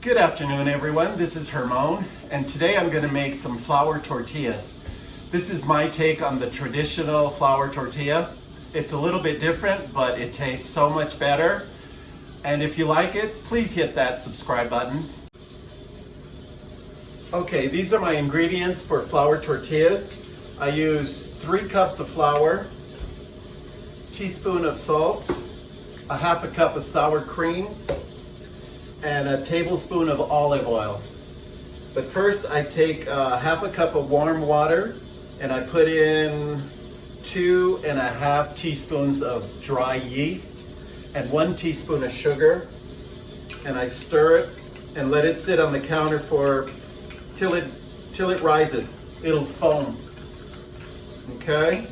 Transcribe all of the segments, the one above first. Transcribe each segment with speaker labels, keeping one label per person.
Speaker 1: Good afternoon, everyone. This is Hermon, and today I'm going to make some flour tortillas. This is my take on the traditional flour tortilla. It's a little bit different, but it tastes so much better. And if you like it, please hit that subscribe button. Okay, these are my ingredients for flour tortillas. I use 3 cups of flour, teaspoon of salt, a half a cup of sour cream, and a tablespoon of olive oil. But first I take half a cup of warm water and I put in 2.5 teaspoons of dry yeast and 1 teaspoon of sugar, and I stir it and let it sit on the counter till it rises. It'll foam. Okay?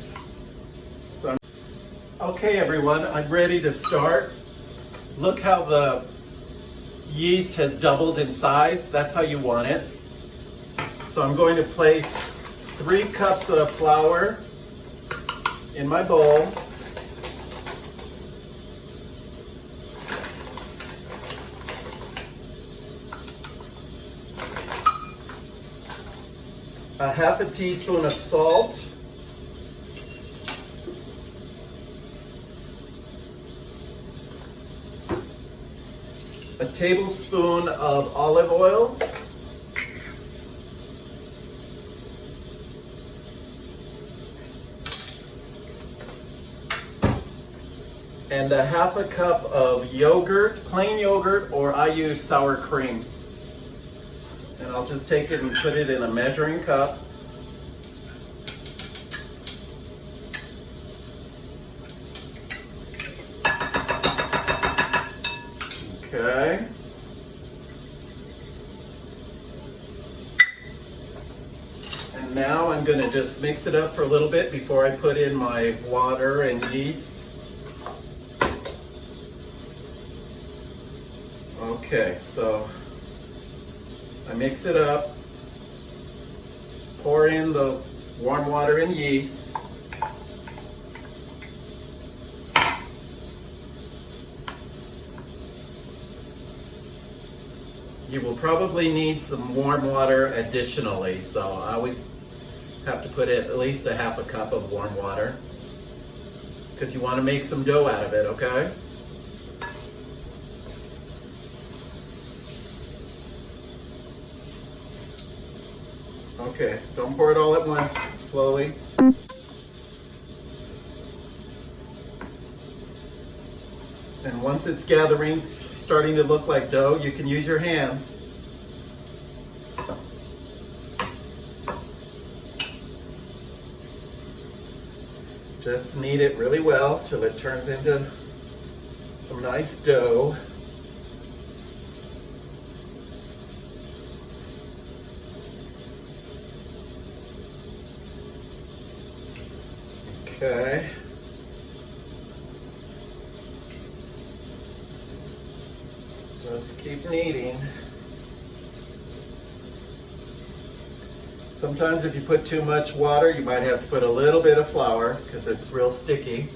Speaker 1: Okay everyone, I'm ready to start. Look how the yeast has doubled in size. That's how you want it. So I'm going to place 3 cups of flour in my bowl. A half a teaspoon of salt. A tablespoon of olive oil, and a half a cup of yogurt, plain yogurt, or I use sour cream. And I'll just take it and put it in a measuring cup. Okay. And now I'm going to just mix it up for a little bit before I put in my water and yeast. Okay, so I mix it up, pour in the warm water and yeast. You will probably need some warm water additionally, so I always have to put in at least a half a cup of warm water because you want to make some dough out of it, okay? Okay, don't pour it all at once, slowly. And once it's gathering, starting to look like dough, you can use your hands. Just knead it really well till it turns into some nice dough. Okay. Just keep kneading. Sometimes if you put too much water, you might have to put a little bit of flour because it's real sticky.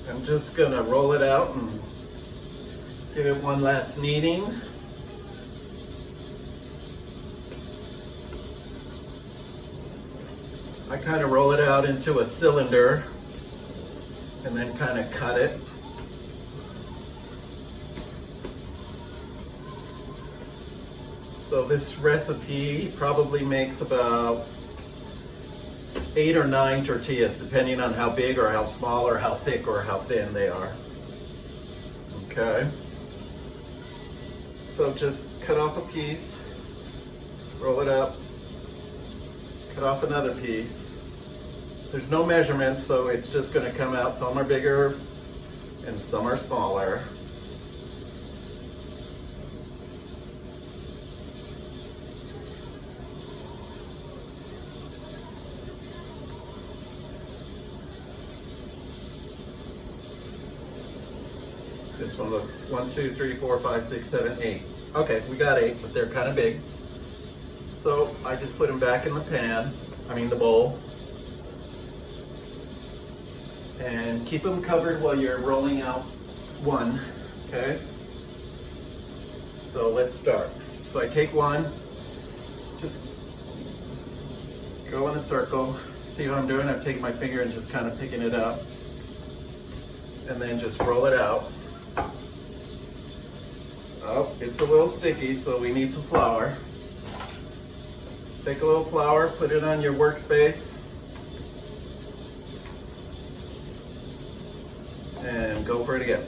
Speaker 1: I'm just going to roll it out and give it one last kneading. I kind of roll it out into a cylinder and then kind of cut it. So this recipe probably makes about 8 or 9 tortillas, depending on how big or how small or how thick or how thin they are. Okay. So just cut off a piece, roll it up, cut off another piece. There's no measurements, so it's just going to come out. Some are bigger and some are smaller. Just one looks 1, 2, 3, 4, 5, 6, 7, 8. Okay, we got 8, but they're kind of big. So I just put them back in the pan, the bowl. And keep them covered while you're rolling out one, okay? So let's start. So I take one, just go in a circle. See what I'm doing? I'm taking my finger and just kind of picking it up. And then just roll it out. Oh, it's a little sticky, so we need some flour. Take a little flour, put it on your workspace. And go for it again.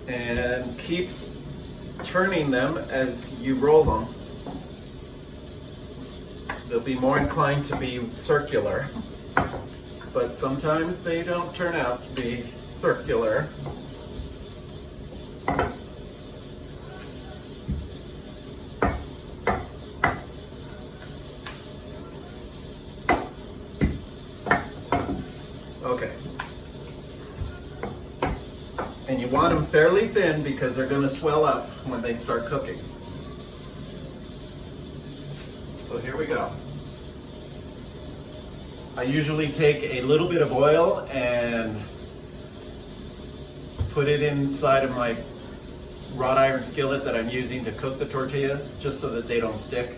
Speaker 1: And keep turning them as you roll them. They'll be more inclined to be circular, but sometimes they don't turn out to be circular. Okay. And you want them fairly thin because they're going to swell up when they start cooking. So here we go. I usually take a little bit of oil and put it inside of my wrought iron skillet that I'm using to cook the tortillas, just so that they don't stick.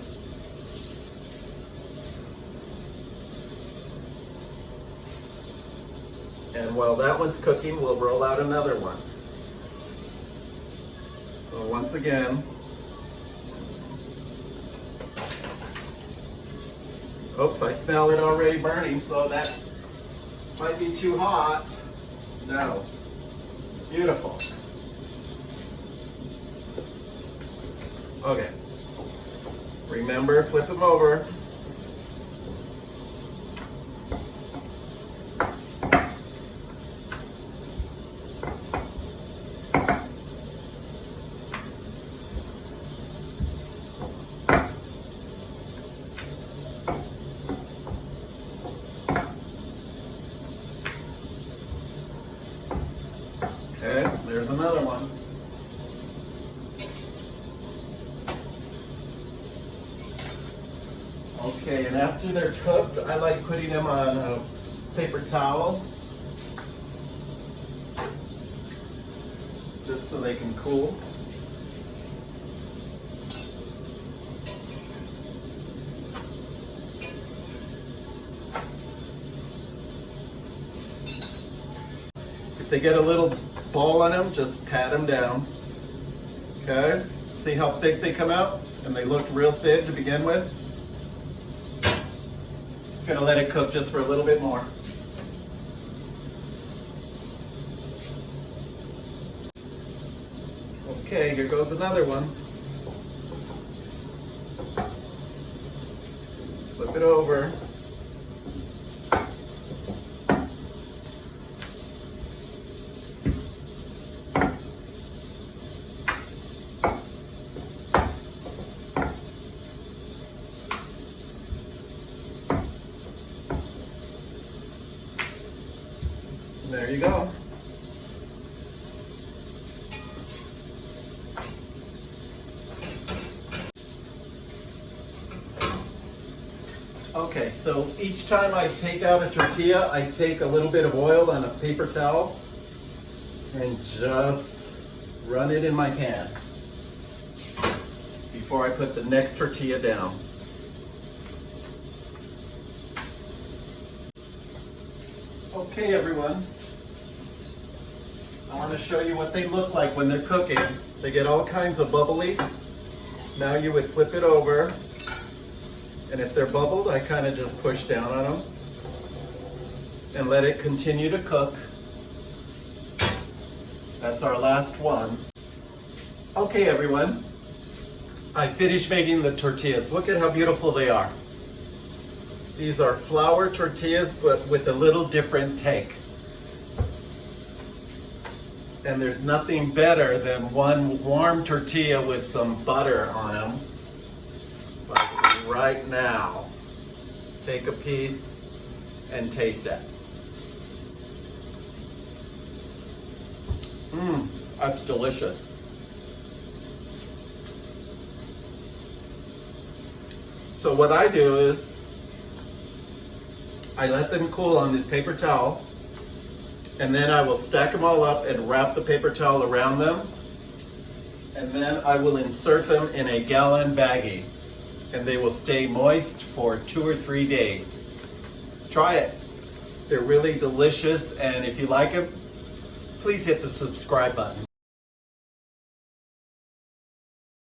Speaker 1: And while that one's cooking, we'll roll out another one. So once again, oops, I smell it already burning, so that might be too hot. No. Beautiful. Okay. Remember, flip them over. Okay, there's another one. Okay, and after they're cooked, I like putting them on a paper towel, just so they can cool. If they get a little ball on them, just pat them down. Okay? See how thick they come out? And they look real thin to begin with. Gonna let it cook just for a little bit more. Okay, here goes another one. Flip it over. There you go. Okay, so each time I take out a tortilla, I take a little bit of oil on a paper towel and just run it in my pan before I put the next tortilla down. Okay, everyone. I want to show you what they look like when they're cooking. They get all kinds of bubblies. Now you would flip it over, and if they're bubbled, I kind of just push down on them and let it continue to cook. That's our last one. Okay, everyone. I finished making the tortillas. Look at how beautiful they are. These are flour tortillas, but with a little different take. And there's nothing better than one warm tortilla with some butter on them. Like right now. Take a piece and taste it. That's delicious. So what I do is I let them cool on this paper towel, and then I will stack them all up and wrap the paper towel around them, and then I will insert them in a gallon baggie, and they will stay moist for 2 or 3 days. Try it. They're really delicious, and if you like them, please hit the subscribe button.